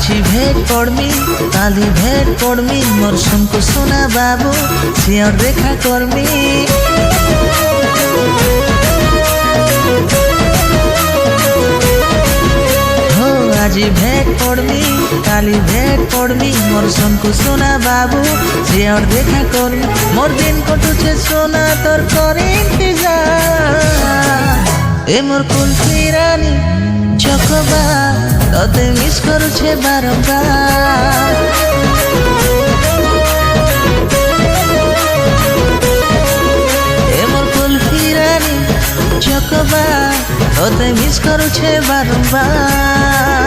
আজি भेट पड़मी काली भेट पड़मी मोर सुनको सोना बाबू सियर देखा करमी हो আজি भेट पड़मी काली भेट पड़मी मोर सुनको सोना बाबू सियर देखा करमी मोर दिन कटुछे सोना तोर करे इंतजार ए मोर कुल्फी रानी चकबा तोते मिस करुछे बारंबार ए मोर कुल्फी रानी चकबा तोते मिस करुछे बारंबार।